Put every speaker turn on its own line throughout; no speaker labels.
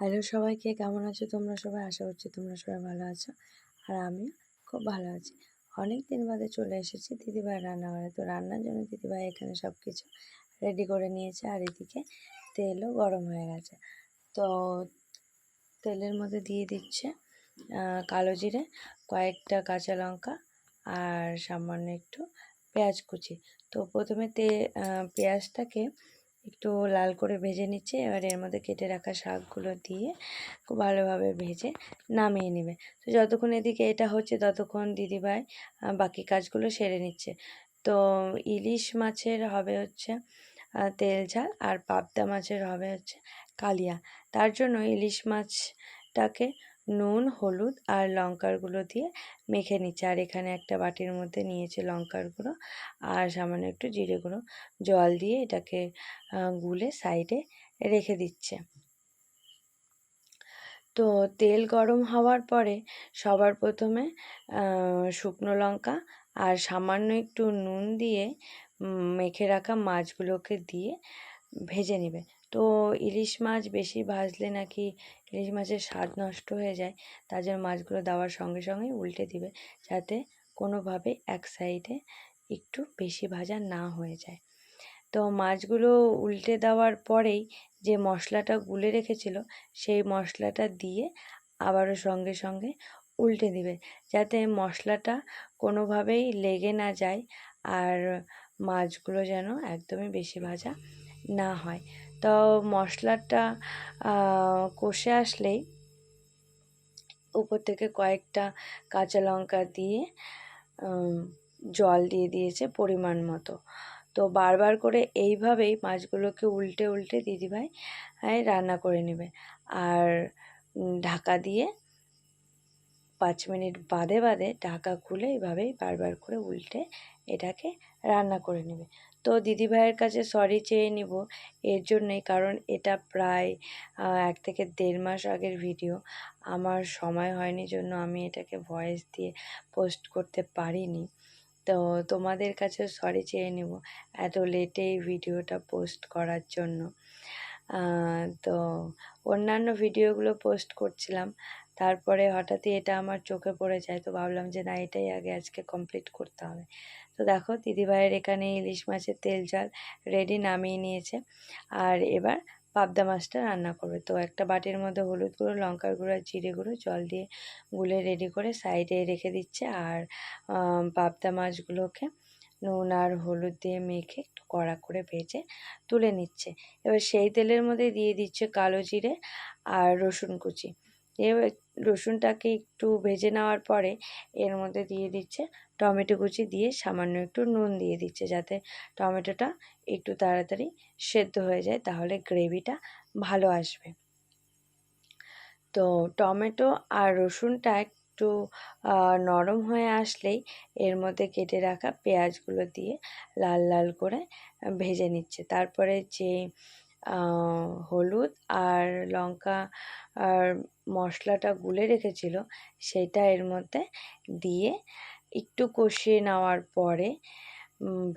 Hello সবাইকে, কেমন আছো তোমরা সবাই? আশা করছি তোমরা সবাই ভালো আছো, আর আমি খুব ভালো আছি। অনেক দিন বাদে চলে এসেছি দিদিভাই রান্নাঘরে। তো রান্নার জন্য দিদিভাই এখানে সব কিছু রেডি করে নিয়েছে, আর এদিকে তেলও গরম হয়ে গেছে। তো তেলের মধ্যে দিয়ে দিচ্ছে কালো জিরে, কয়েকটা কাঁচা লঙ্কা আর সামান্য একটু পেঁয়াজ কুচি। তো প্রথমে পেঁয়াজটাকে একটু লাল করে ভেজে নিচ্ছে। এবার এর মধ্যে কেটে রাখা শাকগুলো দিয়ে খুব ভালোভাবে ভেজে নামিয়ে নেবে। তো যতক্ষণ এদিকে এটা হচ্ছে ততক্ষণ দিদিভাই বাকি কাজগুলো সেরে নিচ্ছে। তো ইলিশ মাছের হবে হচ্ছে তেল ঝাল, আর পাবদা মাছের হবে হচ্ছে কালিয়া। তার জন্য ইলিশ মাছটাকে নুন, হলুদ আর লঙ্কার গুঁড়ো দিয়ে মেখে নিচ্ছে। আর এখানে একটা বাটির মধ্যে নিয়েছে লঙ্কার গুঁড়ো আর সামান্য একটু জিরে গুঁড়ো, জল দিয়ে এটাকে গুলে সাইডে রেখে দিচ্ছে। তো তেল গরম হওয়ার পরে সবার প্রথমে শুকনো লঙ্কা আর সামান্য একটু নুন দিয়ে মেখে রাখা মাছগুলোকে দিয়ে ভেজে নেবে। তো ইলিশ মাছ বেশি ভাজলে নাকি ইলিশ মাছের স্বাদ নষ্ট হয়ে যায়, তার জন্য মাছগুলো দেওয়ার সঙ্গে সঙ্গেই উল্টে দিবে, যাতে কোনোভাবে এক সাইডে একটু বেশি ভাজা না হয়ে যায়। তো মাছগুলো উল্টে দেওয়ার পরেই যে মশলাটা গুলে রেখেছিল সেই মশলাটা দিয়ে আবারও সঙ্গে সঙ্গে উল্টে দিবে, যাতে মশলাটা কোনোভাবেই লেগে না যায় আর মাছগুলো যেন একদমই বেশি ভাজা না হয়। তো মশলাটা কষে আসলেই উপর থেকে কয়েকটা কাঁচা লঙ্কা দিয়ে জল দিয়ে দিয়েছে পরিমাণ মতো। তো বারবার করে এইভাবেই মাছগুলোকে উল্টে উল্টে দিদিভাই রান্না করে নেবে। আর ঢাকা দিয়ে 5 মিনিট বাদে বাদে ঢাকা খুলে এইভাবেই বারবার করে উল্টে এটাকে রান্না করে নেবে। তো দিদিভাইয়ের কাছে সরি চেয়ে নিব এর জন্যই, কারণ এটা প্রায় 1 থেকে 1.5 মাস আগের ভিডিও। আমার সময় হয়নি জন্য আমি এটাকে ভয়েস দিয়ে পোস্ট করতে পারিনি। তো তোমাদের কাছে সরি চেয়ে নেব এত লেটে এই ভিডিওটা পোস্ট করার জন্য। তো অন্যান্য ভিডিওগুলো পোস্ট করছিলাম, তারপরে হঠাৎই এটা আমার চোখে পড়ে যায়। তো ভাবলাম যে না, এটাই আগে আজকে কমপ্লিট করতে হবে। তো দেখো দিদিভাইয়ের এখানে ইলিশ মাছের তেল ঝাল রেডি নামিয়ে নিয়েছে, আর এবার পাবদা মাছটা রান্না করবে। তো একটা বাটির মধ্যে হলুদ গুঁড়ো, লঙ্কার গুঁড়ো আর জিরে গুঁড়ো জল দিয়ে গুলে রেডি করে সাইডে রেখে দিচ্ছে। আর পাবদা মাছগুলোকে নুন আর হলুদ দিয়ে মেখে একটু কড়া করে ভেজে তুলে নিচ্ছে। এবার সেই তেলের মধ্যে দিয়ে দিচ্ছে কালো জিরে আর রসুন কুচি। এবার রসুনটাকে একটু ভেজে নেওয়ার পরে এর মধ্যে দিয়ে দিচ্ছে টমেটো কুচি, দিয়ে সামান্য একটু নুন দিয়ে দিচ্ছে, যাতে টমেটোটা একটু তাড়াতাড়ি সেদ্ধ হয়ে যায়, তাহলে গ্রেভিটা ভালো আসবে। তো টমেটো আর রসুনটা একটু নরম হয়ে আসলেই এর মধ্যে কেটে রাখা পেঁয়াজগুলো দিয়ে লাল লাল করে ভেজে নিচ্ছে। তারপরে যে হলুদ আর লঙ্কা আর মশলাটা গুলে রেখেছিল সেটা এর মধ্যে দিয়ে একটু কষিয়ে নেওয়ার পরে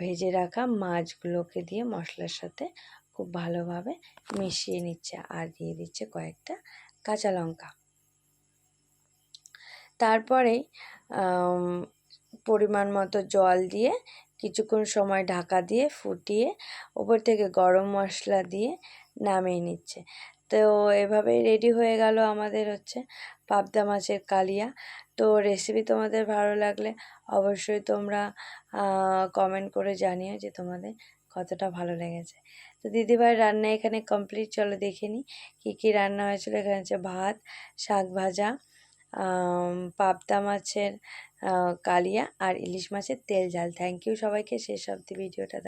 ভেজে রাখা মাছগুলোকে দিয়ে মশলার সাথে খুব ভালোভাবে মিশিয়ে নিচ্ছে, আর দিয়ে দিচ্ছে কয়েকটা কাঁচা লঙ্কা। তারপরে পরিমাণ মতো জল দিয়ে কিছুক্ষণ সময় ঢাকা দিয়ে ফুটিয়ে ওপর থেকে গরম মশলা দিয়ে নামিয়ে নিচ্ছে। তো এভাবেই রেডি হয়ে গেল আমাদের হচ্ছে পাবদা মাছের কালিয়া। তো রেসিপি তোমাদের ভালো লাগলে অবশ্যই তোমরা কমেন্ট করে জানিও যে তোমাদের কতটা ভালো লেগেছে। তো দিদিভাই রান্না এখানে কমপ্লিট। চলো দেখে নিই কী কী রান্না হয়েছিল। এখানে হচ্ছে ভাত, শাক ভাজা, পাবদা মাছের কালিয়া আর ইলিশ মাছের তেল ঝাল। থ্যাংক ইউ সবাইকে শেষ অবধি ভিডিওটা